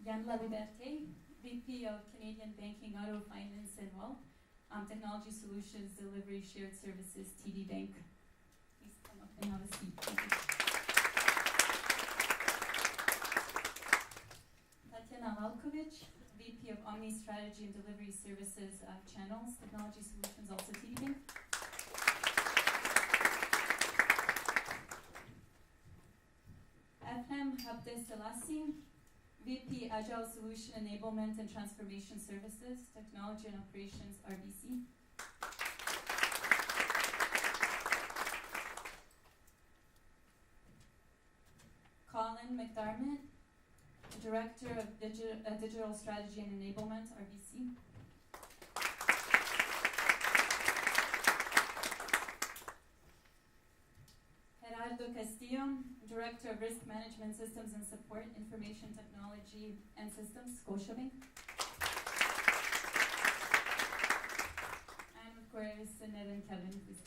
Laliberte, VP of Canadian Banking, Auto Finance and Wealth, Technology Solutions Delivery Shared Services, TD Bank. Please come up and have a seat. Thank you. Tatjana Lalkovic, VP of Omni Strategy and Delivery Services, Channels, Technology Solutions, also TD Bank. Efrem Habteselassie, VP Agile Solution Enablement and Transformation Services, Technology and Operations, RBC. Colin McDermont, Director of Digital Strategy and Enablement, RBC. Gerardo Castillo, Director of Risk Management Systems and Support, Information Technology and Systems, Scotiabank. And of course, Ned and Kevin, please.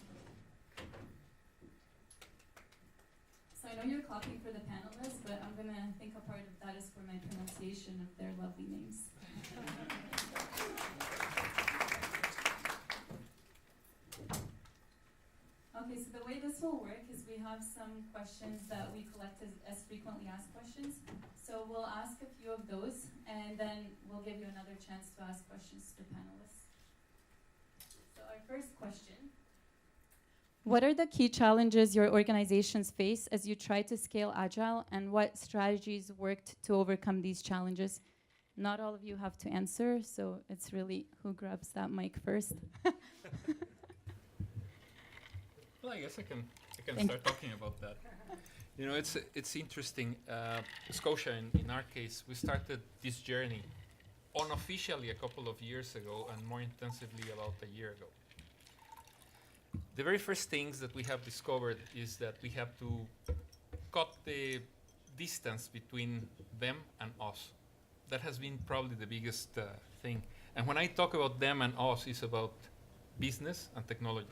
So I know you're copying for the panelists, but I'm going to think a part of that is for my pronunciation of their lovely names. Okay, so the way this will work is we have some questions that we collect as frequently asked questions. So we'll ask a few of those, and then we'll give you another chance to ask questions to the panelists. So our first question. What are the key challenges your organizations face as you try to scale Agile, and what strategies worked to overcome these challenges? Not all of you have to answer, so it's really who grabs that mic first. Well, I guess I can start talking about that. You know, it's interesting. Scotia, in our case, we started this journey unofficially a couple of years ago and more intensively about a year ago. The very first things that we have discovered is that we have to cut the distance between them and us. That has been probably the biggest thing. And when I talk about them and us, it's about business and technology.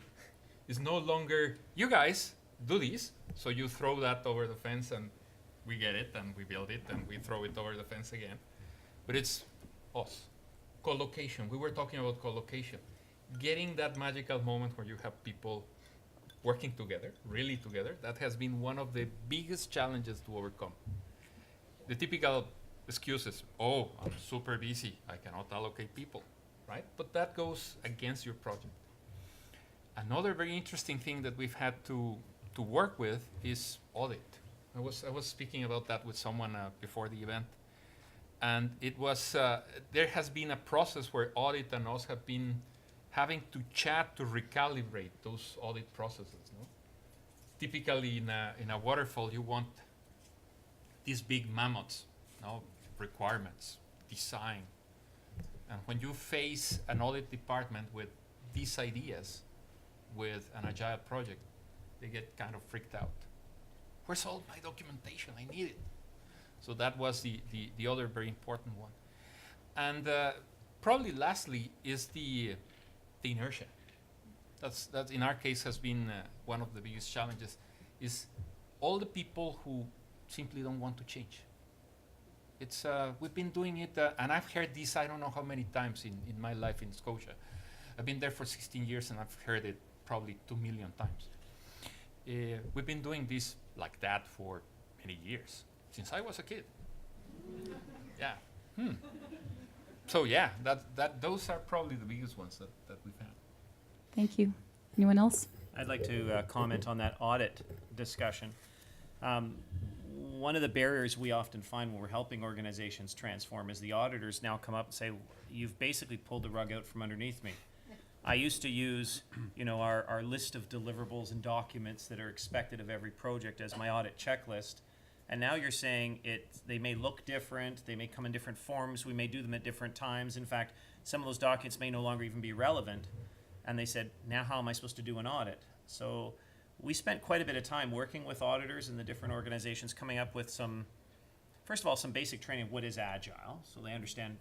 It's no longer, you guys do this, so you throw that over the fence and we get it and we build it and we throw it over the fence again. But it's us. Co-location. We were talking about co-location. Getting that magical moment where you have people working together, really together, that has been one of the biggest challenges to overcome. The typical excuses, oh, I'm super busy, I cannot allocate people, right? But that goes against your project. Another very interesting thing that we've had to work with is audit. I was speaking about that with someone before the event. And it was, there has been a process where audit and us have been having to chat to recalibrate those audit processes. No? Typically in a waterfall, you want these big mammoths, no? Requirements, design. And when you face an audit department with these ideas, with an Agile project, they get kind of freaked out. Where's all my documentation? I need it. So that was the other very important one. And probably lastly is the inertia. That's in our case has been one of the biggest challenges, is all the people who simply don't want to change. It's we've been doing it, and I've heard this I don't know how many times in my life in Scotia. I've been there for 16 years and I've heard it probably 2 million times. We've been doing this like that for many years, since I was a kid. Yeah. So yeah, those are probably the biggest ones that we've had. Thank you. Anyone else? I'd like to comment on that audit discussion. One of the barriers we often find when we're helping organizations transform is the auditors now come up and say, you've basically pulled the rug out from underneath me. I used to use, our list of deliverables and documents that are expected of every project as my audit checklist. And now you're saying they may look different, they may come in different forms, we may do them at different times. In fact, some of those documents may no longer even be relevant. And they said, now how am I supposed to do an audit? So we spent quite a bit of time working with auditors in the different organizations, coming up with first of all, some basic training of what is Agile, so they understand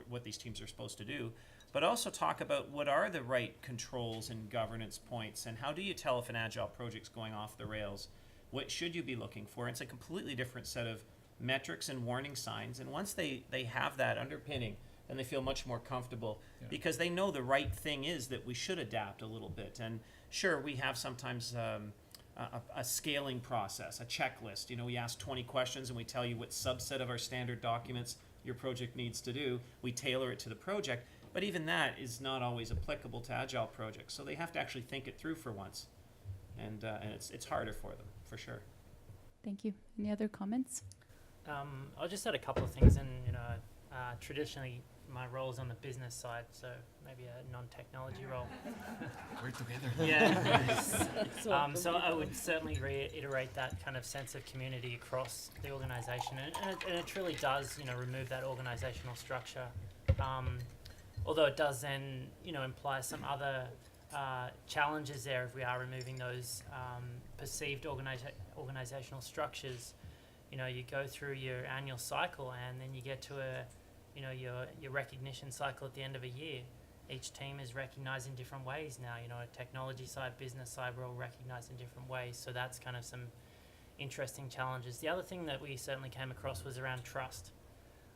what these teams are supposed to do, but also talk about what are the right controls and governance points, and how do you tell if an Agile project's going off the rails? What should you be looking for? And it's a completely different set of metrics and warning signs. And once they have that underpinning, then they feel much more comfortable because they know the right thing is that we should adapt a little bit. And sure, we have sometimes a scaling process, a checklist. You know, we ask 20 questions and we tell you what subset of our standard documents your project needs to do. We tailor it to the project. But even that is not always applicable to Agile projects. So they have to actually think it through for once. And it's harder for them, for sure. Thank you. Any other comments? I'll just add a couple of things. And, you know, traditionally my role is on the business side, so maybe a non-technology role. We're together. Yeah. So I would certainly reiterate that kind of sense of community across the organisation. And it truly does, you know, remove that organisational structure. Although it does then, you know, imply some other challenges there if we are removing those perceived organisational structures. You know, you go through your annual cycle and then you get to your recognition cycle at the end of a year. Each team is recognised in different ways now. You know, technology side, business side, we're all recognised in different ways. So that's kind of some interesting challenges. The other thing that we certainly came across was around trust.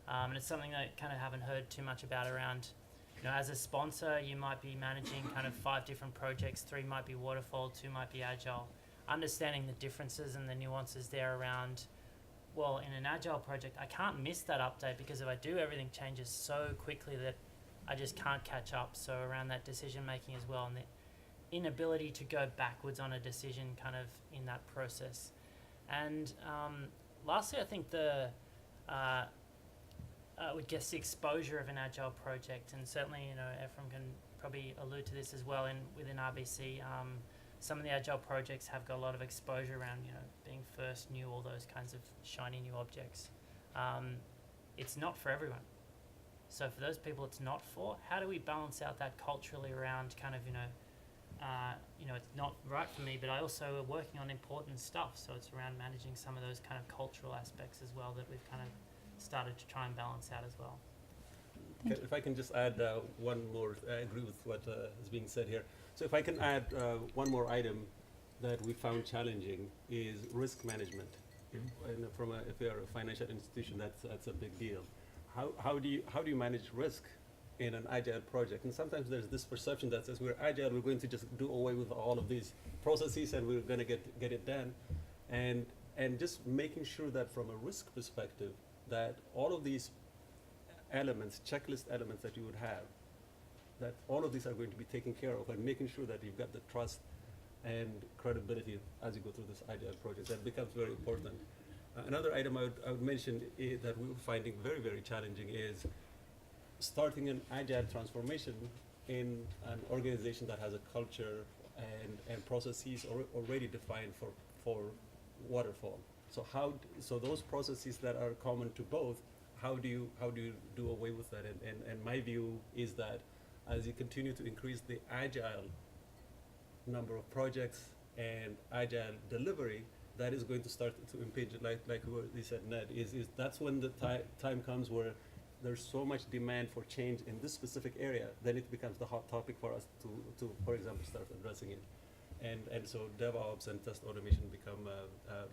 And it's something that I kind of haven't heard too much about around. You know, as a sponsor, you might be managing kind of 5 different projects. 3 might be waterfall, 2 might be agile. Understanding the differences and the nuances there around, well, in an agile project, I can't miss that update because if I do, everything changes so quickly that I just can't catch up. So around that decision making as well, and the inability to go backwards on a decision kind of in that process. And lastly, I think I would guess the exposure of an agile project, and certainly, you know, Efrem can probably allude to this as well. Within RBC, some of the agile projects have got a lot of exposure around, you know, being first, new, all those kinds of shiny new objects. It's not for everyone. So for those people, it's not for. How do we balance out that culturally around kind of, you know, it's not right for me, but I also are working on important stuff. So it's around managing some of those kind of cultural aspects as well that we've kind of started to try and balance out as well. If I can just add one more, I agree with what is being said here. So if I can add one more item that we found challenging is risk management. And if you're a financial institution, that's a big deal. How do you manage risk in an agile project? And sometimes there's this perception that says we're agile, we're going to just do away with all of these processes and we're going to get it done. And just making sure that from a risk perspective, that all of these elements, checklist elements that you would have, that all of these are going to be taken care of, and making sure that you've got the trust and credibility as you go through this agile project. That becomes very important. Another item I would mention that we were finding very, very challenging is starting an agile transformation in an organization that has a culture and processes already defined for waterfall. So those processes that are common to both, how do you do away with that? And my view is that as you continue to increase the agile number of projects and agile delivery, that is going to start to impinge, like what you said, Ned, is that's when the time comes where there's so much demand for change in this specific area, then it becomes the hot topic for us to for example, start addressing it. And so DevOps and test automation become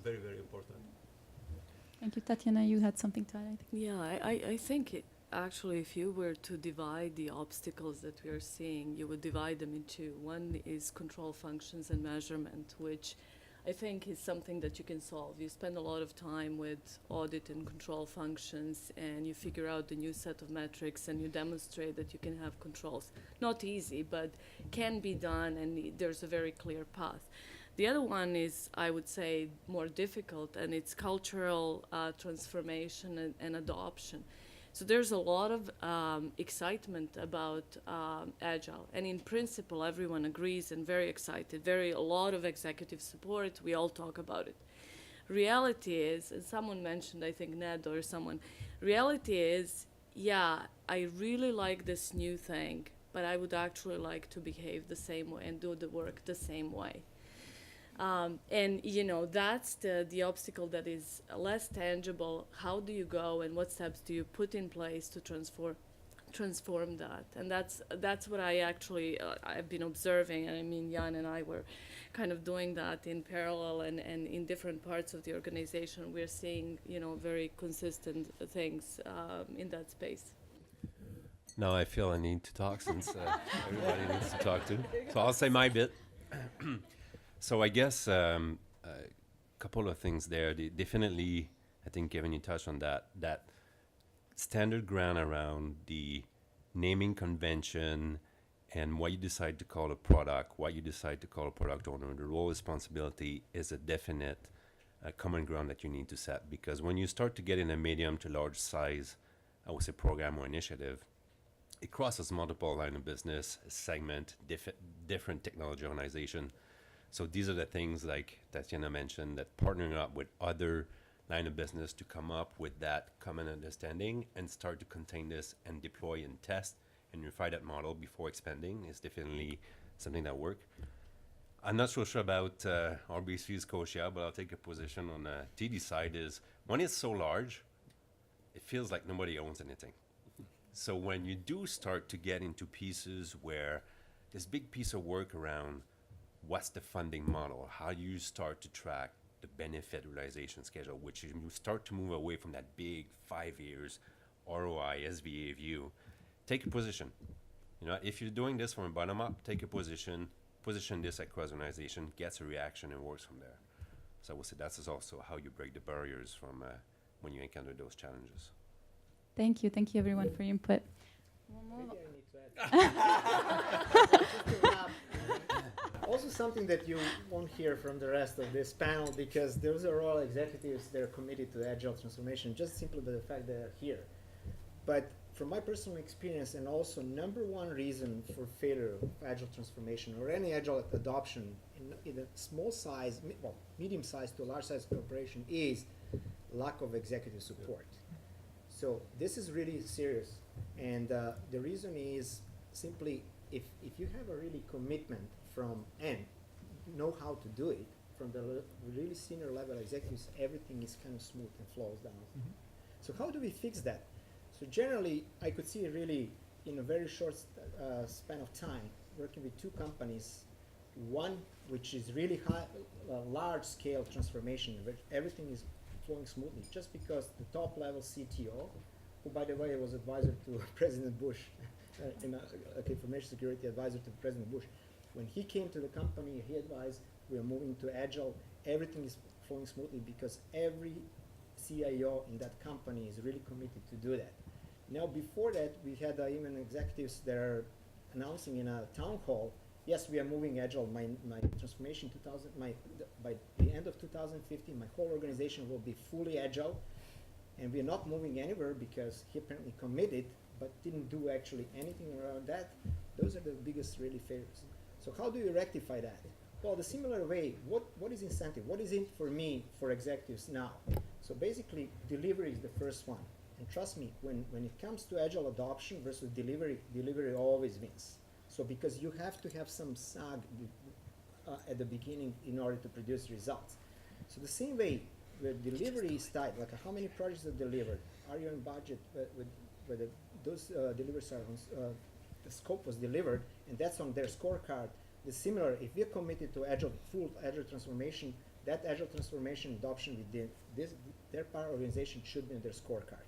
very, very important. Thank you. Tatjana, you had something to add, I think. Yeah, I think actually if you were to divide the obstacles that we are seeing, you would divide them in 2. One is control functions and measurement, which I think is something that you can solve. You spend a lot of time with audit and control functions, and you figure out the new set of metrics, and you demonstrate that you can have controls. Not easy, but can be done, and there's a very clear path. The other one is, I would say, more difficult, and it's cultural transformation and adoption. So there's a lot of excitement about Agile, and in principle, everyone agrees and very excited. A lot of executive support. We all talk about it. Reality is, and someone mentioned, I think Ned or someone. Reality is, yeah, I really like this new thing, but I would actually like to behave the same way and do the work the same way. And you know, that's the obstacle that is less tangible. How do you go and what steps do you put in place to transform that. And that's what I actually I've been observing. And I mean, Jan and I were kind of doing that in parallel, and in different parts of the organization. We're seeing, very consistent things in that space. Now I feel I need to talk since everybody needs to talk to. So I'll say my bit. So I guess a couple of things there. Definitely, I think Kevin, you touched on that standard ground around the naming convention and what you decide to call a product, what you decide to call a product owner, the role responsibility is a definite common ground that you need to set. Because when you start to get in a medium to large size, I would say program or initiative, it crosses multiple line of business, segment, different technology organization. So these are the things like Tatjana mentioned, that partnering up with other line of business to come up with that common understanding and start to contain this and deploy and test and refine that model before expanding is definitely something that works. I'm not so sure about RBC Scotia, but I'll take a position on the TD side is when it's so large, it feels like nobody owns anything. So when you do start to get into pieces where this big piece of work around what's the funding model, how do you start to track the benefit realization schedule, which you start to move away from that big 5 years ROI, SVA view, take a position. If you're doing this from a bottom up, take a position this across the organization, gets a reaction and works from there. So I would say that's also how you break the barriers from when you encounter those challenges. Thank you everyone for your input. Maybe I need to add. Just to wrap, also something that you won't hear from the rest of this panel, because those are all executives that are committed to agile transformation, just simply by the fact that they're here. But from my personal experience, and also number one reason for failure of agile transformation or any agile adoption in a small size, medium size to a large size corporation is lack of executive support. So this is really serious, and the reason is simply if you have a really commitment from and know how to do it from the really senior level executives, everything is kind of smooth and flows down. Mm-hmm. So how do we fix that? So generally, I could see really in a very short span of time working with two companies, one which is really high, large scale transformation, where everything is flowing smoothly, just because the top level CTO, who by the way was advisor to President Bush, information security advisor to President Bush, when he came to the company, he advised, we are moving to Agile, everything is flowing smoothly because every CIO in that company is really committed to do that. Now before that, we had even executives that are announcing in a town hall, yes, we are moving Agile. My transformation by the end of 2015, my whole organization will be fully Agile, and we are not moving anywhere because he apparently committed, but didn't do actually anything around that. Those are the biggest really failures. So how do you rectify that? Well, the similar way, what is incentive? What is it for me, for executives now? So basically, delivery is the first one. And trust me, when it comes to Agile adoption versus delivery always wins. So because you have to have some SAG at the beginning in order to produce results. So the same way, where delivery is tight, like how many projects are delivered? Are you on budget? Whether those deliveries are on, the scope was delivered, and that's on their scorecard. The similar, if we're committed to full Agile transformation, that Agile transformation adoption within their part organization should be in their scorecard.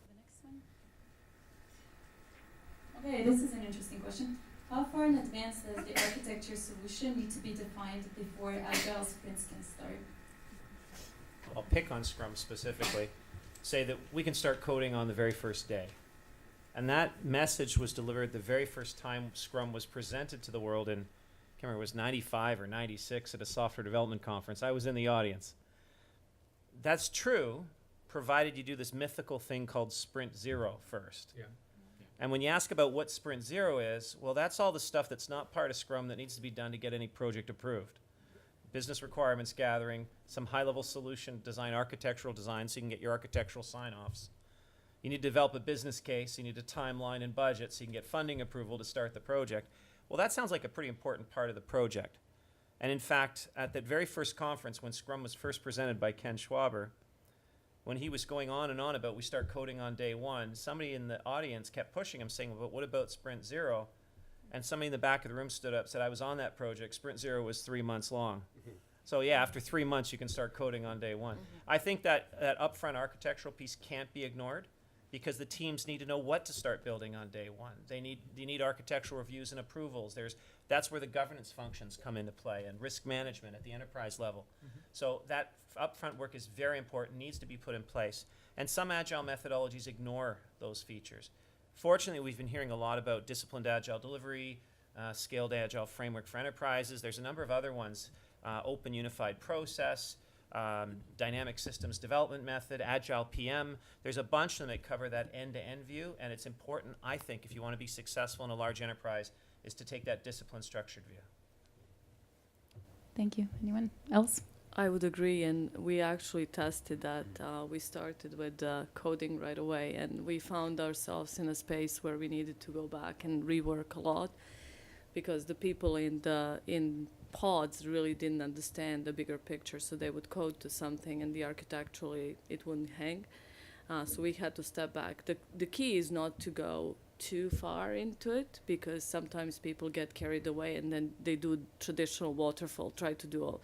The next one. Okay, this is an interesting question. How far in advance does the architecture solution need to be defined before Agile sprints can start? I'll pick on Scrum specifically. Say that we can start coding on the very first day. And that message was delivered the very first time Scrum was presented to the world in, I can't remember, it was 95 or 96 at a software development conference. I was in the audience. That's true, provided you do this mythical thing called Sprint Zero first. Yeah. And when you ask about what Sprint Zero is, well, that's all the stuff that's not part of Scrum that needs to be done to get any project approved. Business requirements gathering, some high-level solution design, architectural design, so you can get your architectural sign-offs. You need to develop a business case, you need a timeline and budget so you can get funding approval to start the project. Well, that sounds like a pretty important part of the project. And in fact, at that very first conference when Scrum was first presented by Ken Schwaber, when he was going on and on about we start coding on day one, somebody in the audience kept pushing him saying, but what about sprint zero? And somebody in the back of the room stood up and said, I was on that project. Sprint zero was 3 months long. So yeah, after 3 months, you can start coding on day one. I think that upfront architectural piece can't be ignored because the teams need to know what to start building on day one. They need architectural reviews and approvals. That's where the governance functions come into play and risk management at the enterprise level. So that upfront work is very important, needs to be put in place. And some Agile methodologies ignore those features. Fortunately, we've been hearing a lot about disciplined Agile delivery, scaled Agile framework for enterprises. There's a number of other ones, open unified process, dynamic systems development method, Agile PM. There's a bunch of them that cover that end-to-end view, and it's important, I think, if you want to be successful in a large enterprise, is to take that disciplined, structured view. Thank you. Anyone else? I would agree, and we actually tested that. We started with coding right away, and we found ourselves in a space where we needed to go back and rework a lot because the people in pods really didn't understand the bigger picture, so they would code to something, and the architecturally it wouldn't hang. So we had to step back. The key is not to go too far into it because sometimes people get carried away and then they do traditional waterfall, try to do a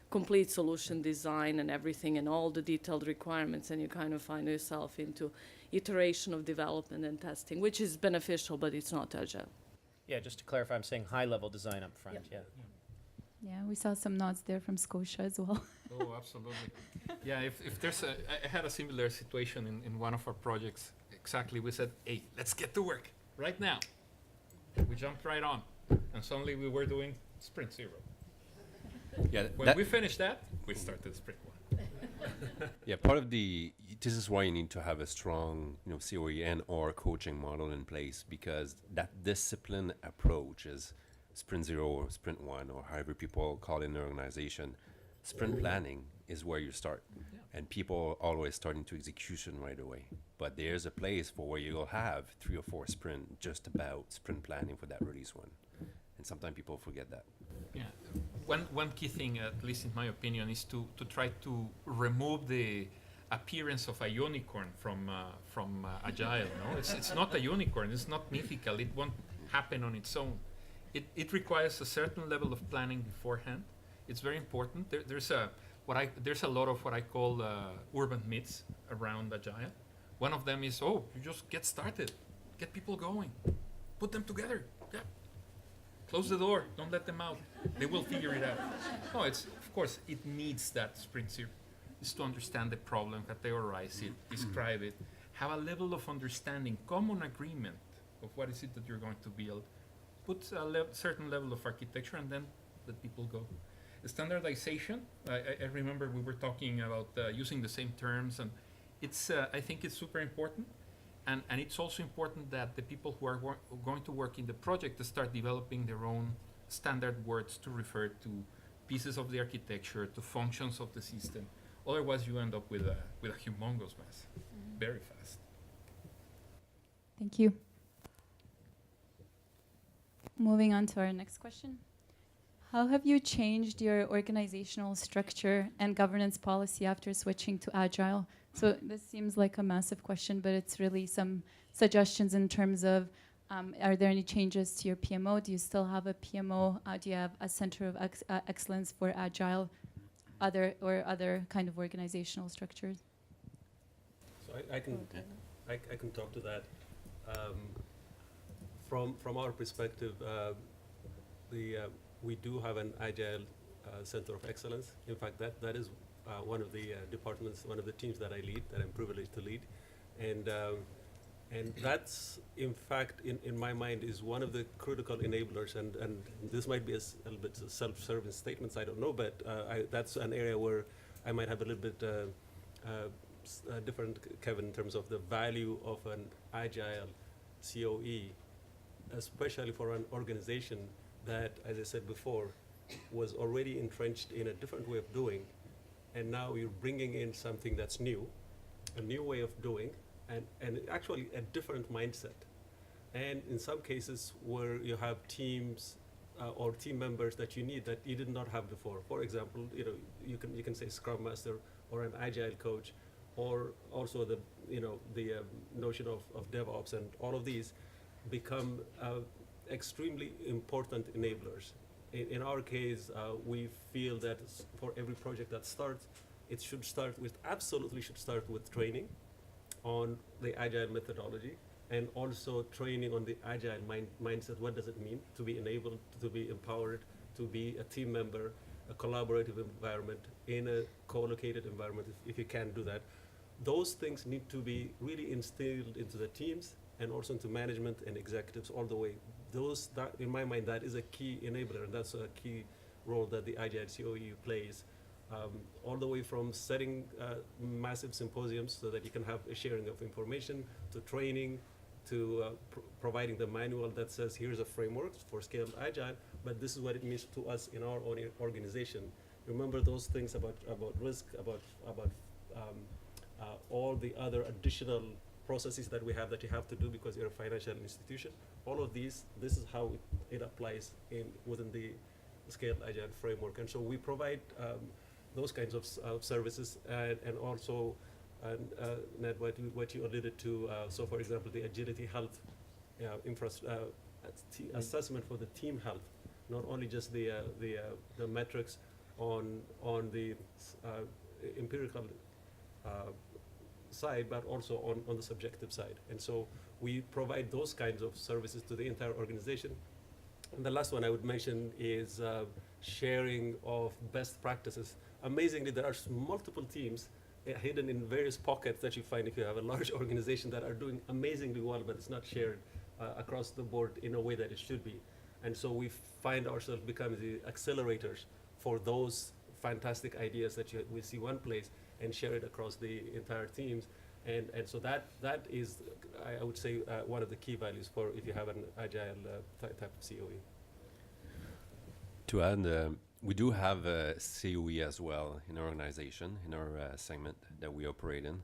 complete solution design and everything and all the detailed requirements, and you kind of find yourself into iteration of development and testing, which is beneficial, but it's not Agile. Yeah, just to clarify, I'm saying high-level design up front, yeah. Yeah, we saw some nods there from Scotia as well. Oh, absolutely. Yeah, if there's I had a similar situation in one of our projects. Exactly, we said, hey, let's get to work right now. We jumped right on, and suddenly we were doing sprint zero. Yeah, When we finished that, we started sprint one. yeah, part of this is why you need to have a strong, COE and or coaching model in place, because that discipline approach is sprint zero or sprint one or however people call it in the organization. Sprint planning is where you start, and people always start into execution right away. But there's a place for where you'll have 3 or 4 sprint just about sprint planning for that release one, and sometimes people forget that. Yeah, one key thing, at least in my opinion, is to try to remove the appearance of a unicorn from Agile. No, it's not a unicorn. It's not mythical. It won't happen on its own. It requires a certain level of planning beforehand. It's very important. There's a lot of what I call urban myths around Agile. One of them is, you just get started, get people going, put them together. Yeah. Close the door, don't let them out. They will figure it out. No, of course, it needs that sprint zero. Is to understand the problem, categorize it, describe it, have a level of understanding, common agreement of what is it that you're going to build, put a certain level of architecture, and then let people go. Standardization, I remember we were talking about using the same terms, and I think it's super important. And it's also important that the people who are going to work in the project to start developing their own standard words to refer to pieces of the architecture, to functions of the system. Otherwise, you end up with a humongous mess very fast. Thank you. Moving on to our next question. How have you changed your organizational structure and governance policy after switching to Agile? So this seems like a massive question, but it's really some suggestions in terms of, are there any changes to your PMO? Do you still have a PMO? Do you have a center of excellence for Agile, other kind of organizational structures? So I can talk to that. From our perspective, we do have an Agile Center of Excellence. In fact, that is one of the departments, one of the teams that I lead, that I'm privileged to lead. And that's, in fact, in my mind, is one of the critical enablers. And this might be a little bit self-serving statements, I don't know, but that's an area where I might have a little bit different, Kevin, in terms of the value of an Agile COE, especially for an organization that, as I said before, was already entrenched in a different way of doing, and now you're bringing in something that's new, a new way of doing, and actually a different mindset. And in some cases where you have teams or team members that you need that you did not have before. For example, you can say Scrum Master or an Agile coach or also the notion of DevOps, and all of these become extremely important enablers. In our case, we feel that for every project that starts, it absolutely should start with training on the Agile methodology, and also training on the Agile mindset. What does it mean to be enabled, to be empowered, to be a team member, a collaborative environment, in a co-located environment, if you can do that. Those things need to be really instilled into the teams and also into management and executives all the way. That, in my mind, that is a key enabler, and that's a key role that the Agile COE plays. All the way from setting massive symposiums so that you can have a sharing of information, to training, to providing the manual that says here's a framework for scaled Agile, but this is what it means to us in our own organization. Remember those things about risk, about all the other additional processes that we have that you have to do because you're a financial institution. All of these, this is how it applies within the scaled Agile framework. And so we provide those kinds of services, and also Ned, what you alluded to. So, for example, the agility health assessment for the team health, not only just the metrics on the empirical side, but also on the subjective side. And so we provide those kinds of services to the entire organization. And the last one I would mention is sharing of best practices. Amazingly, there are multiple teams hidden in various pockets that you find if you have a large organization that are doing amazingly well, but it's not shared across the board in a way that it should be. And so we find ourselves becoming the accelerators for those fantastic ideas that we see one place and share it across the entire teams. And so that is, I would say, one of the key values for if you have an Agile type of COE. To add, we do have a COE as well in our organization, in our segment that we operate in.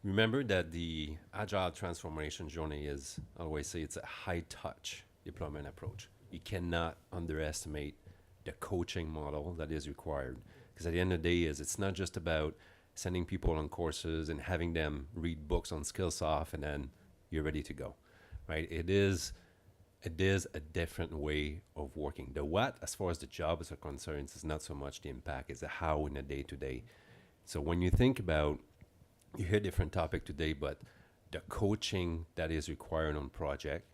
Remember that the Agile transformation journey is, I always say, it's a high-touch deployment approach. You cannot underestimate the coaching model that is required. Because at the end of the day, it's not just about sending people on courses and having them read books on Skillsoft and then you're ready to go, right? It is a different way of working. The what, as far as the job is concerned, is not so much the impact, it's the how in the day-to-day. So when you think about, you hear different topic today, but the coaching that is required on project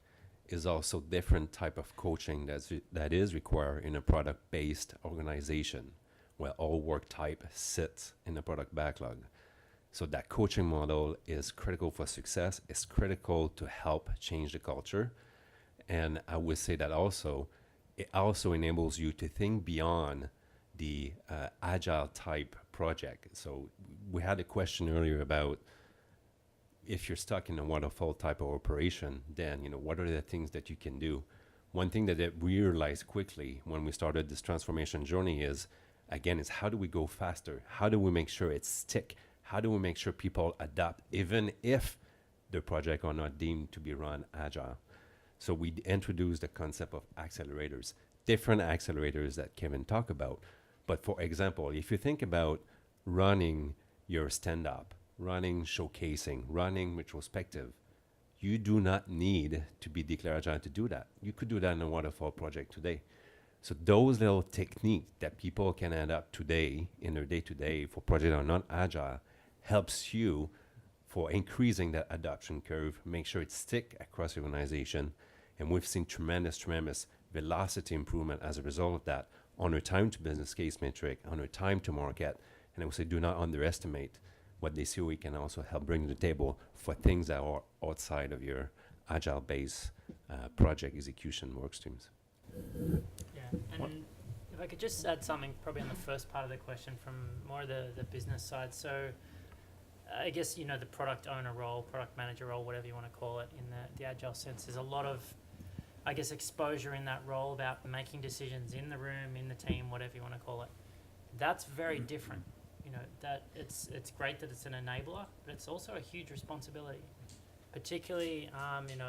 is also different type of coaching that is required in a product-based organization, where all work type sits in the product backlog. So that coaching model is critical for success. It's critical to help change the culture. And I would say that it also enables you to think beyond the Agile type project. So we had a question earlier about if you're stuck in a waterfall type of operation, then what are the things that you can do? One thing that we realized quickly when we started this transformation journey is how do we go faster? How do we make sure it's stick? How do we make sure people adapt, even if the project are not deemed to be run Agile? So we introduced the concept of accelerators, different accelerators that Kevin talked about. But for example, if you think about running your stand-up, running showcasing, running retrospective, you do not need to be declared Agile to do that. You could do that in a waterfall project today. So those little techniques that people can adapt today in their day-to-day for projects that are not Agile helps you for increasing that adoption curve, make sure it stick across the organization. And we've seen tremendous velocity improvement as a result of that on our time to business case metric, on our time to market. And I would say do not underestimate what the COE can also help bring to the table for things that are outside of your Agile-based project execution work streams. Yeah, and if I could just add something probably on the first part of the question from more of the business side. So I guess, the product owner role, product manager role, whatever you want to call it in the Agile sense, there's a lot of, I guess, exposure in that role about making decisions in the room, in the team, whatever you want to call it. That's very different. That it's great that it's an enabler, but it's also a huge responsibility. Particularly,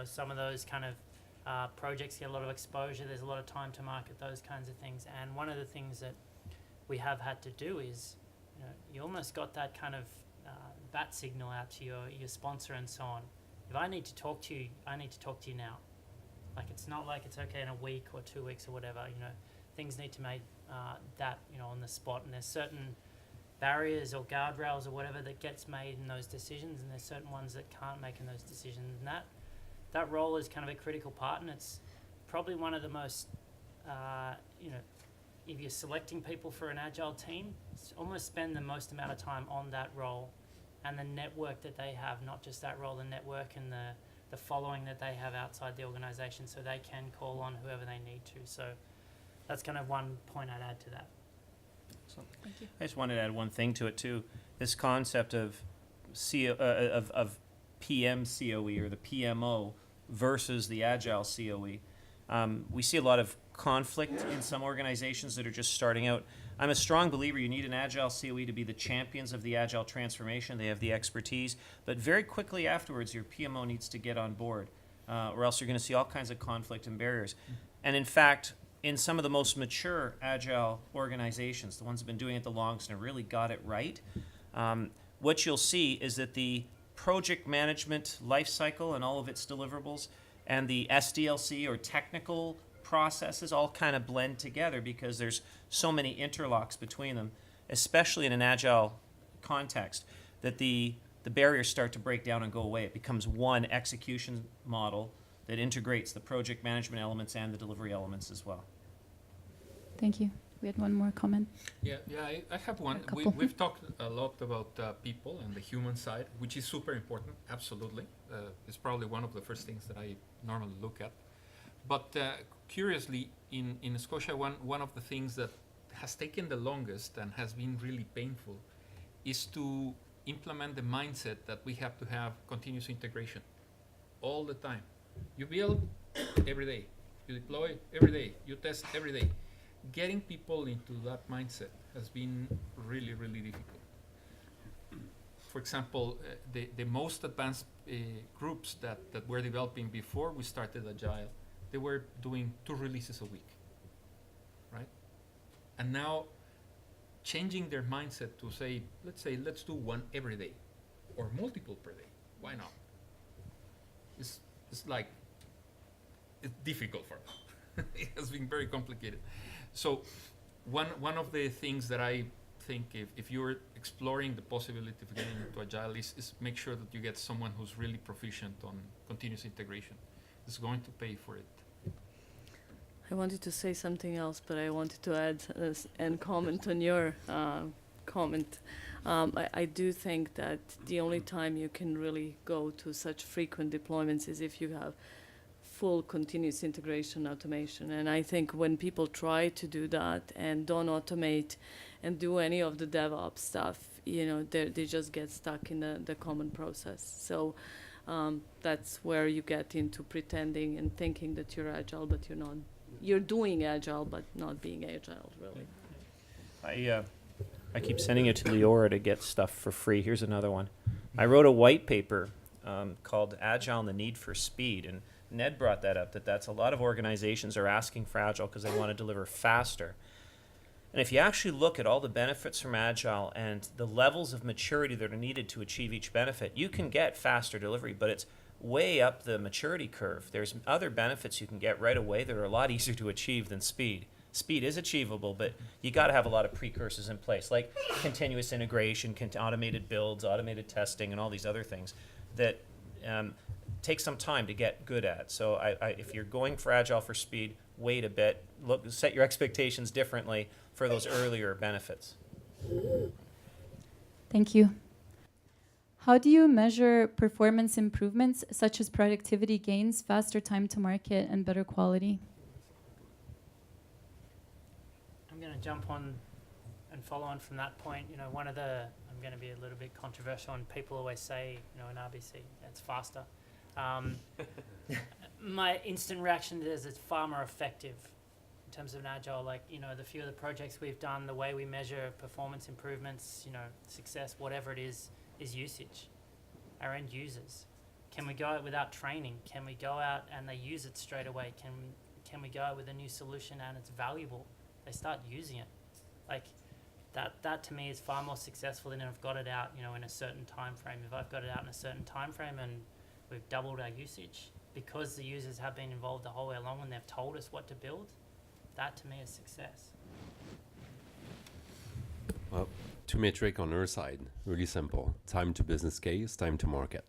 some of those kind of projects get a lot of exposure. There's a lot of time to market, those kinds of things. And one of the things that we have had to do is, you almost got that kind of bat signal out to your sponsor and so on. If I need to talk to you, I need to talk to you now. Like, it's not like it's okay in a week or 2 weeks or whatever. You know, things need to make that, you know, on the spot. And there's certain barriers or guardrails or whatever that gets made in those decisions, and there's certain ones that can't make in those decisions. And that role is kind of a critical part, and it's probably one of the most, you know, if you're selecting people for an Agile team, almost spend the most amount of time on that role and the network that they have, not just that role, the network and the following that they have outside the organization, so they can call on whoever they need to. So that's kind of one point I'd add to that. Thank you. I just wanted to add one thing to it too. This concept of PM COE or the PMO versus the Agile COE. We see a lot of conflict in some organizations that are just starting out. I'm a strong believer you need an Agile COE to be the champions of the Agile transformation. They have the expertise, but very quickly afterwards your PMO needs to get on board, or else you're going to see all kinds of conflict and barriers. And in fact, in some of the most mature Agile organizations, the ones that have been doing it the longest and have really got it right, what you'll see is that the project management life cycle and all of its deliverables and the SDLC or technical processes all kind of blend together because there's so many interlocks between them, especially in an Agile context, that the barriers start to break down and go away. It becomes one execution model that integrates the project management elements and the delivery elements as well. Thank you. We had one more comment. Yeah, I have one. A couple. We've talked a lot about people and the human side, which is super important, absolutely. It's probably one of the first things that I normally look at. But curiously, in Scotia, one of the things that has taken the longest and has been really painful is to implement the mindset that we have to have continuous integration all the time. You build every day, you deploy every day, you test every day. Getting people into that mindset has been really, really difficult. For example, the most advanced groups that we're developing before we started Agile, they were doing 2 releases a week, right? And now changing their mindset to say, let's do 1 every day or multiple per day. Why not? It's like, it's difficult for them. It has been very complicated. So one of the things that I think if you're exploring the possibility of getting into Agile is make sure that you get someone who's really proficient on continuous integration. It's going to pay for it. I wanted to say something else, but I wanted to add and comment on your comment. I do think that the only time you can really go to such frequent deployments is if you have full continuous integration automation. And I think when people try to do that and don't automate and do any of the DevOps stuff, you know, they just get stuck in the common process. So that's where you get into pretending and thinking that you're Agile, but you're not. You're doing Agile, but not being Agile, really. I keep sending it to Leora to get stuff for free. Here's another one. I wrote a white paper called Agile and the Need for Speed, and Ned brought that up, that's a lot of organizations are asking for Agile because they want to deliver faster. And if you actually look at all the benefits from Agile and the levels of maturity that are needed to achieve each benefit, you can get faster delivery, but it's way up the maturity curve. There's other benefits you can get right away that are a lot easier to achieve than speed. Speed is achievable, but you got to have a lot of precursors in place, like continuous integration, automated builds, automated testing, and all these other things that take some time to get good at. So if you're going for Agile for speed, wait a bit, set your expectations differently for those earlier benefits. Thank you. How do you measure performance improvements such as productivity gains, faster time to market, and better quality? I'm going to jump on and follow on from that point. You know, I'm going to be a little bit controversial, and people always say, you know, in RBC, it's faster. My instant reaction is it's far more effective in terms of an Agile. Like, you know, the few of the projects we've done, the way we measure performance improvements, you know, success, whatever it is usage. Our end users. Can we go out without training? Can we go out and they use it straight away? Can we go out with a new solution and it's valuable? They start using it. Like, that to me is far more successful than if I've got it out, you know, in a certain time frame. If I've got it out in a certain time frame and we've doubled our usage because the users have been involved the whole way along and they've told us what to build, that to me is success. Well, two metric on our side, really simple. Time to business case, time to market.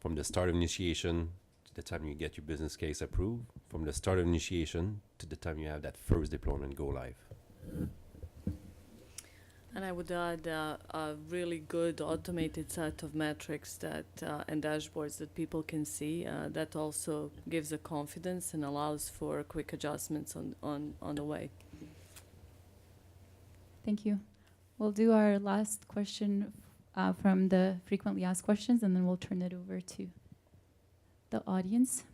From the start of initiation to the time you get your business case approved, from the start of initiation to the time you have that first deployment go live. And I would add a really good automated set of metrics that and dashboards that people can see. That also gives a confidence and allows for quick adjustments on the way. Thank you. We'll do our last question from the frequently asked questions, and then we'll turn it over to the audience.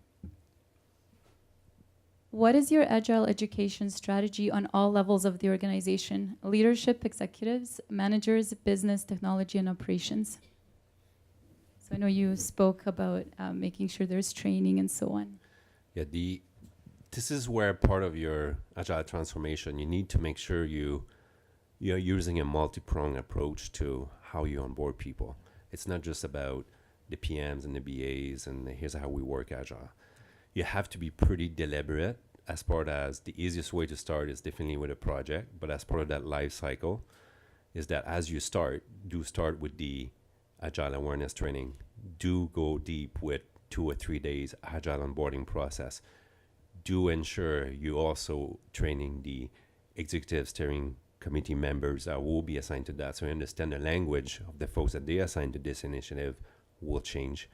What is your Agile education strategy on all levels of the organization? Leadership, executives, managers, business, technology, and operations. So I know you spoke about making sure there's training and so on. Yeah, this is where part of your Agile transformation, you need to make sure you're using a multi-pronged approach to how you onboard people. It's not just about the PMs and the BAs and here's how we work Agile. You have to be pretty deliberate as part as the easiest way to start is definitely with a project, but as part of that life cycle is that as you start, do start with the Agile awareness training. Do go deep with 2 or 3 days Agile onboarding process. Do ensure you also training the executive steering committee members that will be assigned to that, so you understand the language of the folks that they assign to this initiative will change.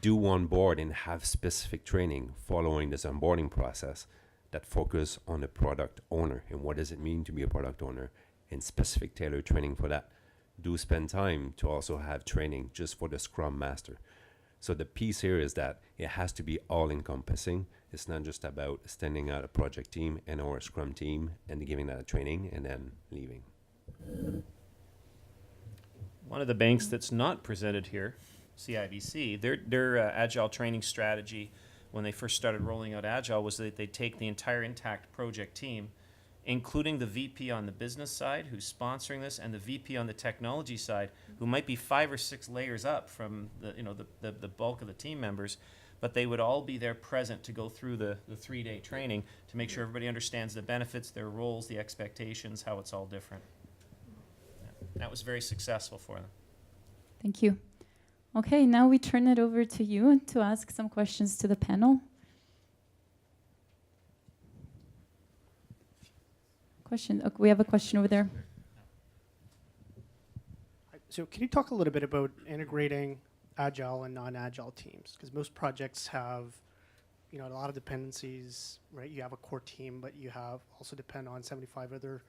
Do onboard and have specific training following this onboarding process that focus on the product owner and what does it mean to be a product owner and specific tailored training for that. Do spend time to also have training just for the Scrum Master. So the piece here is that it has to be all encompassing. It's not just about standing out a project team and or a Scrum team and giving that a training and then leaving. One of the banks that's not presented here, CIBC, their Agile training strategy when they first started rolling out Agile was that they take the entire intact project team, including the VP on the business side who's sponsoring this and the VP on the technology side who might be 5 or 6 layers up from the bulk of the team members, but they would all be there present to go through the 3-day training to make sure everybody understands the benefits, their roles, the expectations, how it's all different. Yeah. That was very successful for them. Thank you. Okay, now we turn it over to you to ask some questions to the panel. Question. Okay, we have a question over there. So can you talk a little bit about integrating Agile and non-Agile teams? Because most projects have, you know, a lot of dependencies, right? You have a core team, but you have also depend on 75 other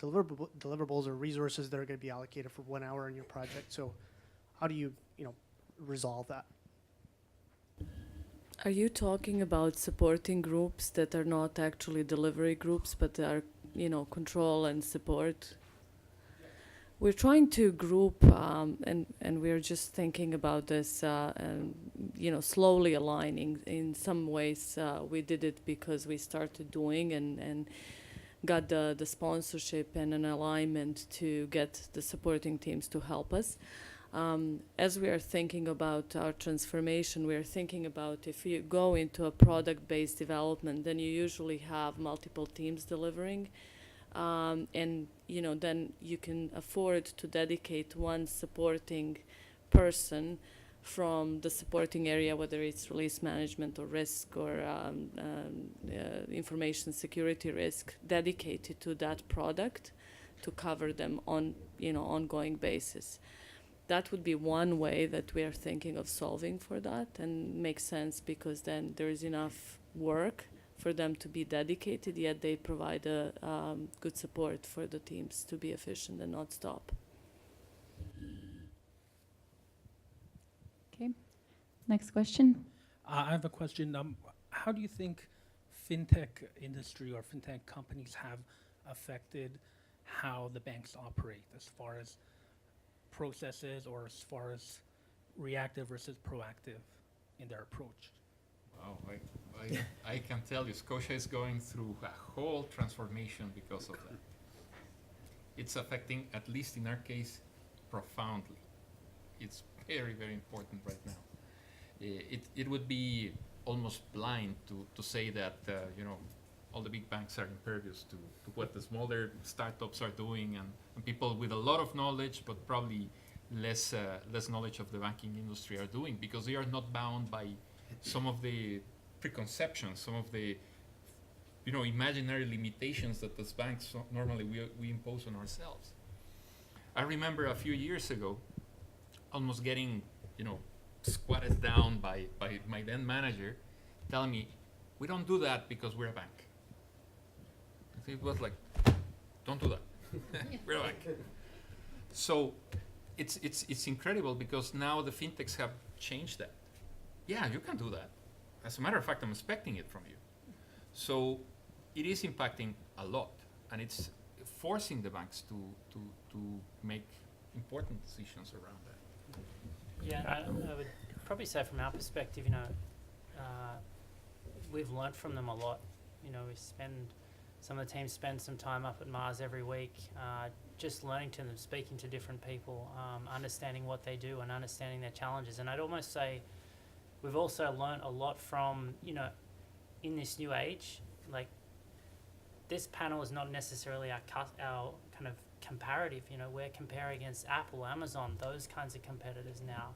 deliverables or resources that are going to be allocated for 1 hour in your project. So how do you, resolve that? Are you talking about supporting groups that are not actually delivery groups, but are, control and support? We're trying to group, and we're just thinking about this, and, slowly aligning. In some ways, we did it because we started doing and got the sponsorship and an alignment to get the supporting teams to help us. As we are thinking about our transformation, we are thinking about if you go into a product-based development, then you usually have multiple teams delivering. And, then you can afford to dedicate one supporting person from the supporting area, whether it's release management or risk or information security risk, dedicated to that product to cover them on, ongoing basis. That would be one way that we are thinking of solving for that, and makes sense because then there is enough work for them to be dedicated, yet they provide a good support for the teams to be efficient and not stop. Okay, next question. I have a question. How do you think fintech industry or fintech companies have affected how the banks operate as far as processes or as far as reactive versus proactive in their approach? Wow, I can tell you, Scotia is going through a whole transformation because of that. it's affecting, at least in our case, profoundly. It's very, very important right now. It would be almost blind to say that, all the big banks are impervious to what the smaller startups are doing, and people with a lot of knowledge, but probably less knowledge of the banking industry are doing, because they are not bound by some of the preconceptions, some of the imaginary limitations that as banks normally we impose on ourselves. I remember a few years ago almost getting squatted down by my then manager, telling me, we don't do that because we're a bank. It was like, don't do that. We're a bank. So it's incredible, because now the fintechs have changed that. Yeah, you can do that. As a matter of fact, I'm expecting it from you. So it is impacting a lot, and it's forcing the banks to make important decisions around that. Yeah, I would probably say from our perspective, we've learned from them a lot. Some of the teams spend some time up at Mars every week, just learning to them, speaking to different people, understanding what they do and understanding their challenges. And I'd almost say we've also learned a lot from, in this new age, like this panel is not necessarily our kind of comparative, we're comparing against Apple, Amazon, those kinds of competitors now.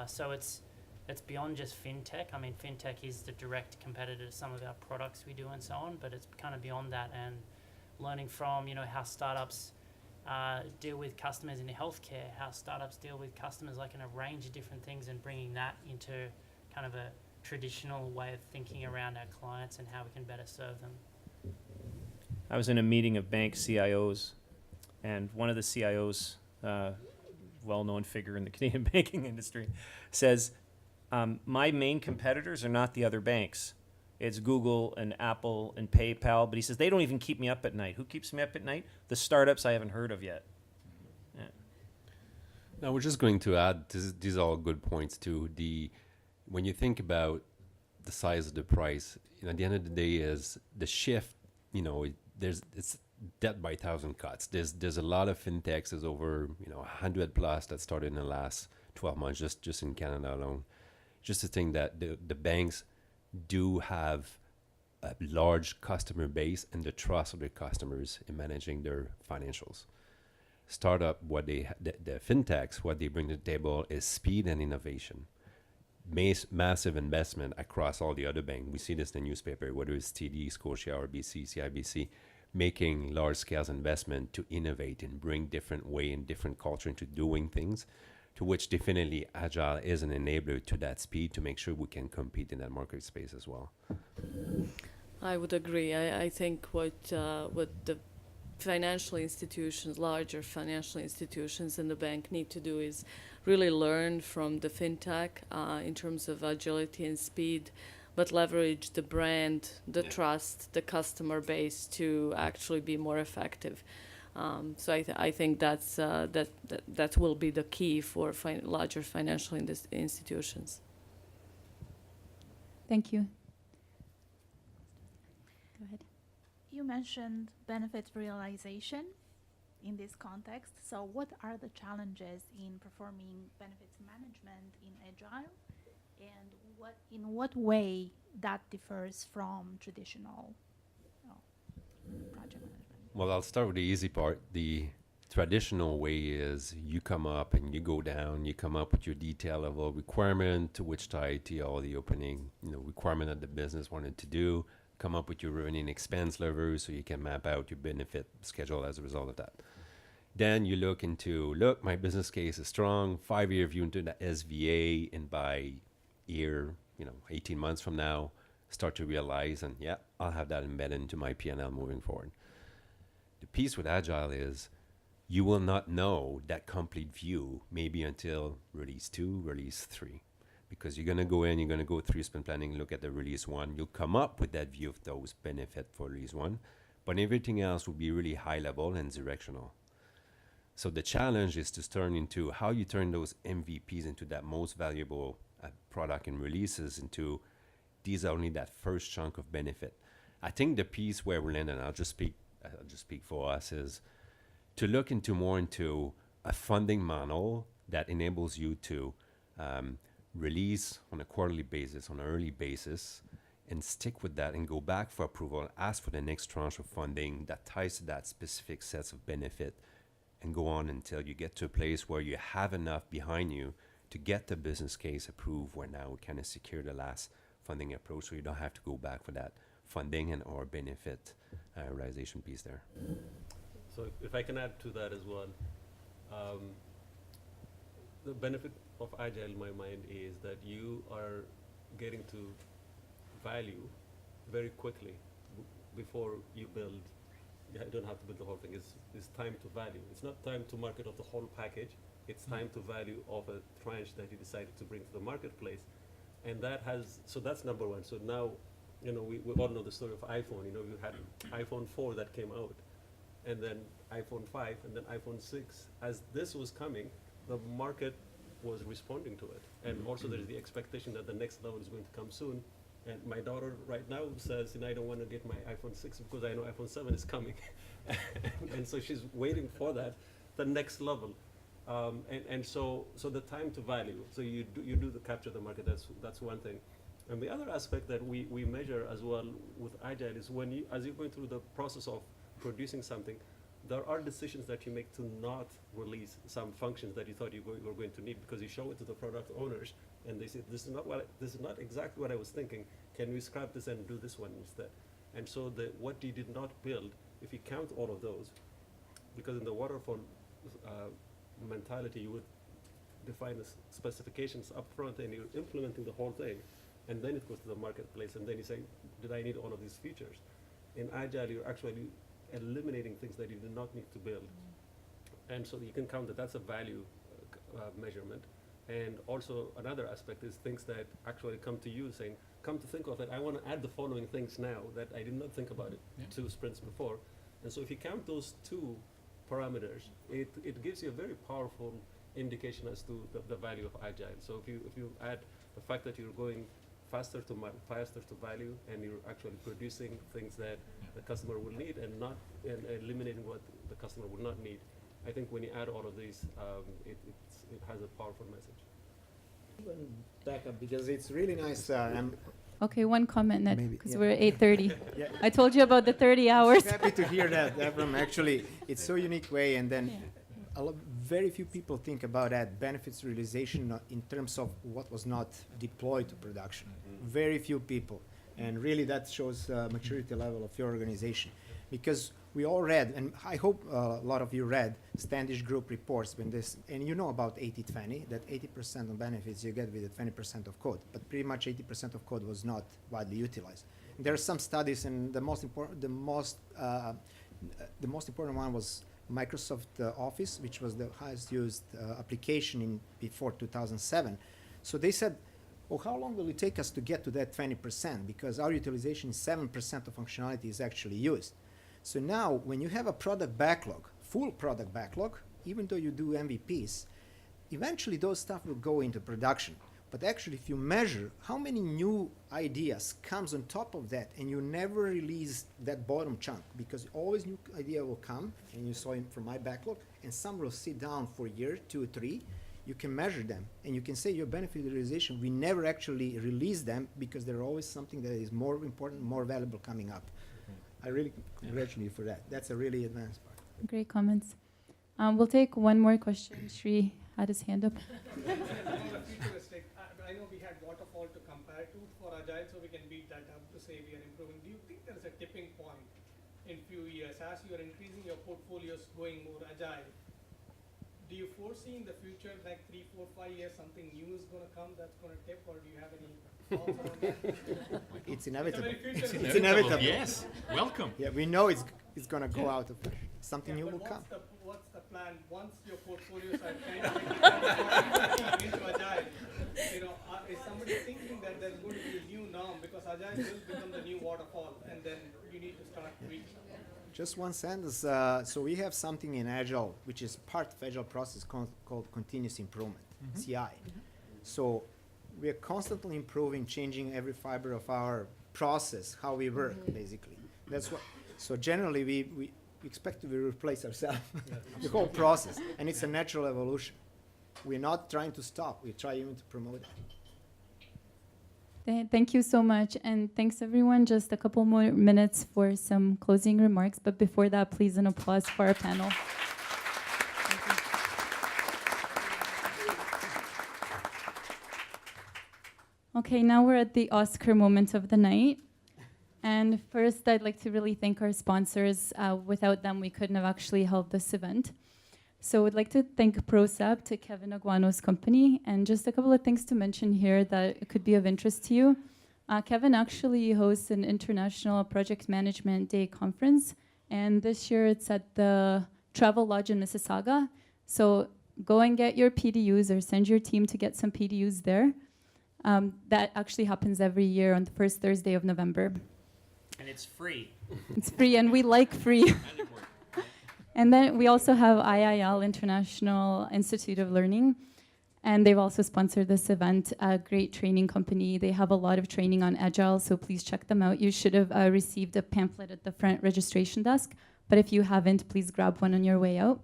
So it's beyond just fintech. I mean, fintech is the direct competitor to some of our products we do and so on, but it's kind of beyond that, and learning from, how startups deal with customers in healthcare, how startups deal with customers like in a range of different things, and bringing that into kind of a traditional way of thinking around our clients and how we can better serve them. I was in a meeting of bank CIOs, and one of the CIOs, well-known figure in the Canadian banking industry, says, my main competitors are not the other banks. It's Google and Apple and PayPal. But he says, they don't even keep me up at night. Who keeps me up at night? The startups I haven't heard of yet. Yeah. Now, we're just going to add, these are all good points too. When you think about the size of the price, at the end of the day is the shift, it's death by 1,000 cuts. There's a lot of fintechs. There's over 100 plus that started in the last 12 months, just in Canada alone. Just to think that the banks do have a large customer base and the trust of their customers in managing their financials. Startup, the fintechs, what they bring to the table is speed and innovation. Massive investment across all the other banks. We see this in the newspaper, whether it's TD, Scotia, RBC, CIBC, making large scale investment to innovate and bring different way and different culture into doing things, to which definitely Agile is an enabler to that speed to make sure we can compete in that market space as well. I would agree. I think what the financial institutions, larger financial institutions in the bank need to do is really learn from the fintech in terms of agility and speed, but leverage the brand, the trust, the customer base to actually be more effective. So I think that will be the key for larger financial institutions. Thank you. Go ahead. You mentioned benefit realization in this context. So what are the challenges in performing benefits management in Agile, and in what way that differs from traditional project management? Well, I'll start with the easy part. The traditional way is you come up and you go down, you come up with your detail level requirement, to which tie to all the opening requirement that the business wanted to do, come up with your revenue and expense levers so you can map out your benefit schedule as a result of that. Then you look, my business case is strong, 5-year view into the SVA, and by year, 18 months from now, start to realize, and I'll have that embedded into my P&L moving forward. The piece with Agile is you will not know that complete view maybe until release 2, release 3. Because you're going to go in, you're going to go through sprint planning, look at the release 1. You'll come up with that view of those benefit for release 1. But everything else will be really high level and directional. So the challenge is to turn into how you turn those MVPs into that most valuable product and releases into these are only that first chunk of benefit. I think the piece where we're landing, I'll just speak for us, is to look into more into a funding model that enables you to release on a quarterly basis, on an early basis, and stick with that and go back for approval, ask for the next tranche of funding that ties to that specific sets of benefit, and go on until you get to a place where you have enough behind you to get the business case approved, where now we kind of secure the last funding approach, so you don't have to go back for that funding and or benefit realization piece there. So if I can add to that as well, the benefit of Agile in my mind is that you are getting to value very quickly before you build. You don't have to build the whole thing. It's time to value. It's not time to market of the whole package. It's time to value of a tranche that you decided to bring to the marketplace. And that has, so that's number one. So now, you know, we all know the story of iPhone. You know, you had iPhone 4 that came out, and then iPhone 5, and then iPhone 6. As this was coming, the market was responding to it. And also there's the expectation that the next level is going to come soon. And my daughter right now says, you know, I don't want to get my iPhone 6 because I know iPhone 7 is coming. And so she's waiting for that, the next level. And so the time to value, so you do the capture the market, that's one thing. And the other aspect that we measure as well with Agile is when you, as you're going through the process of producing something, there are decisions that you make to not release some functions that you thought you were going to need, because you show it to the product owners and they say, this is not exactly what I was thinking. Can we scrap this and do this one instead? And so what you did not build, if you count all of those, because in the waterfall mentality, you would define the specifications up front and you're implementing the whole thing, and then it goes to the marketplace, and then you say, did I need all of these features? In Agile, you're actually eliminating things that you do not need to build. And so you can count that that's a value measurement. And also another aspect is things that actually come to you saying, come to think of it, I want to add the following things now that I did not think about it 2 sprints before. And so if you count those 2 parameters, it gives you a very powerful indication as to the value of Agile. So if you add the fact that you're going faster to value, and you're actually producing things that the customer will need and not eliminating what the customer will not need, I think when you add all of these, it has a powerful message. Back up, because it's really nice. Okay, one comment, because we're at 8:30. Yeah. I told you about the 30 hours. I'm happy to hear that, Efrem. Actually, it's so unique way, and then very few people think about that benefits realization in terms of what was not deployed to production. Very few people, and really that shows maturity level of your organization, because we all read, and I hope a lot of you read Standish Group reports when this, and you know about 80-20, that 80% of benefits you get with the 20% of code, but pretty much 80% of code was not widely utilized. There are some studies, and the most important one was Microsoft Office, which was the highest used application before 2007. So they said, well, how long will it take us to get to that 20%? Because our utilization is 7% of functionality is actually used. So now, when you have a product backlog, full product backlog, even though you do MVPs, eventually those stuff will go into production. But actually, if you measure how many new ideas comes on top of that, and you never release that bottom chunk, because always new idea will come, and you saw it from my backlog, and some will sit down for a year, 2 or 3. You can measure them, and you can say your benefit realization, we never actually release them because there's always something that is more important, more valuable coming up. I really congratulate you for that. That's a really advanced part. Great comments. We'll take one more question. Shri had his hand up. Futuristic. I know we had waterfall to compare to for Agile, so we can beat that up to say we are improving. Do you think there is a tipping point in few years as you are increasing your portfolios, going more Agile? Do you foresee in the future, like 3, 4, 5 years, something new is going to come that's going to tip, or do you have any thoughts on that? It's inevitable. It's inevitable. Yes, welcome. Yeah, we know it's going to go out of fashion. Something new will come. What's the plan once your portfolios are kind of into Agile? You know, is somebody thinking that there's going to be a new norm because Agile will become the new waterfall, and then you need to start tweaking? Just one sentence. So we have something in Agile, which is part of Agile process called continuous improvement, CI. So we are constantly improving, changing every fiber of our process, how we work, basically. That's what. So generally, we expect to replace ourselves, the whole process, and it's a natural evolution. We're not trying to stop, we try even to promote it. Thank you so much, and thanks everyone. Just a couple more minutes for some closing remarks, but before that, please an applause for our panel. Okay, now we're at the Oscar moment of the night. And first, I'd like to really thank our sponsors. Without them, we couldn't have actually held this event. So I'd like to thank Procept, Kevin Aguanno's company, and just a couple of things to mention here that could be of interest to you. Kevin actually hosts an International Project Management Day conference, and this year it's at the Travel Lodge in Mississauga. So go and get your PDUs or send your team to get some PDUs there. That actually happens every year on the first Thursday of November. And it's free. It's free, and we like free. And then we also have IIL, International Institute of Learning, and they've also sponsored this event, a great training company. They have a lot of training on Agile, so please check them out. You should have received a pamphlet at the front registration desk, but if you haven't, please grab one on your way out.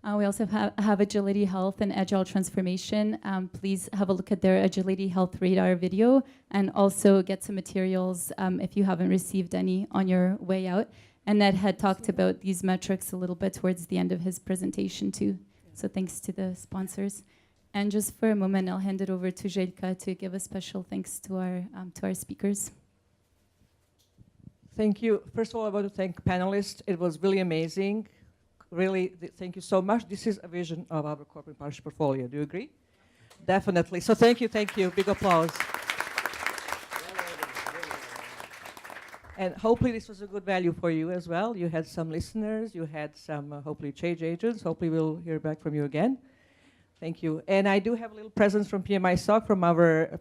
We also have Agility Health and Agile Transformation. Please have a look at their Agility Health Radar video, and also get some materials if you haven't received any on your way out. And Ned had talked about these metrics a little bit towards the end of his presentation too. So thanks to the sponsors. And just for a moment, I'll hand it over to Jelka to give a special thanks to our speakers. Thank you. First of all, I want to thank panelists. It was really amazing. Really, thank you so much. This is a vision of our corporate partnership portfolio. Do you agree? Definitely. So thank you, thank you. Big applause. And hopefully this was a good value for you as well. You had some listeners, you had some hopefully change agents. Hopefully we'll hear back from you again. Thank you. And I do have a little presence from PMI SOC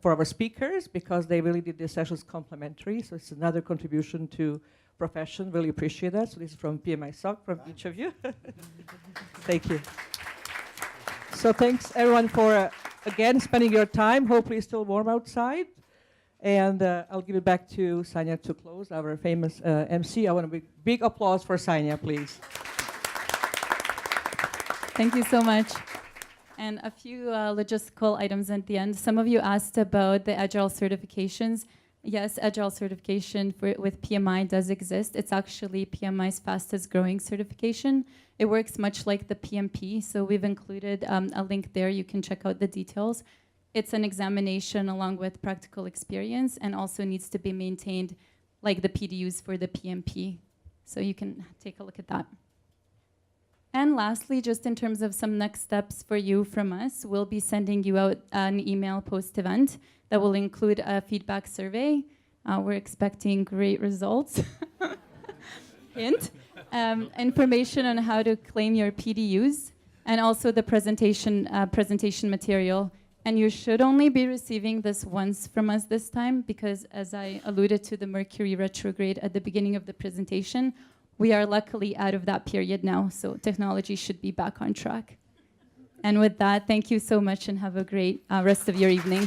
for our speakers, because they really did the sessions complimentary. So it's another contribution to profession. Really appreciate that. So this is from PMI SOC, from each of you. Thank you. So thanks everyone for, again, spending your time. Hopefully it's still warm outside. And I'll give it back to Sanya to close, our famous MC. I want a big applause for Sanya, please. Thank you so much. And a few logistical items at the end. Some of you asked about the Agile certifications. Yes, Agile certification with PMI does exist. It's actually PMI's fastest growing certification. It works much like the PMP, so we've included a link there. You can check out the details. It's an examination along with practical experience, and also needs to be maintained like the PDUs for the PMP. So you can take a look at that. And lastly, just in terms of some next steps for you from us, we'll be sending you out an email post-event that will include a feedback survey. We're expecting great results. Hint. Information on how to claim your PDUs, and also the presentation material. And you should only be receiving this once from us this time, because as I alluded to the Mercury retrograde at the beginning of the presentation, we are luckily out of that period now, so technology should be back on track. And with that, thank you so much and have a great rest of your evening.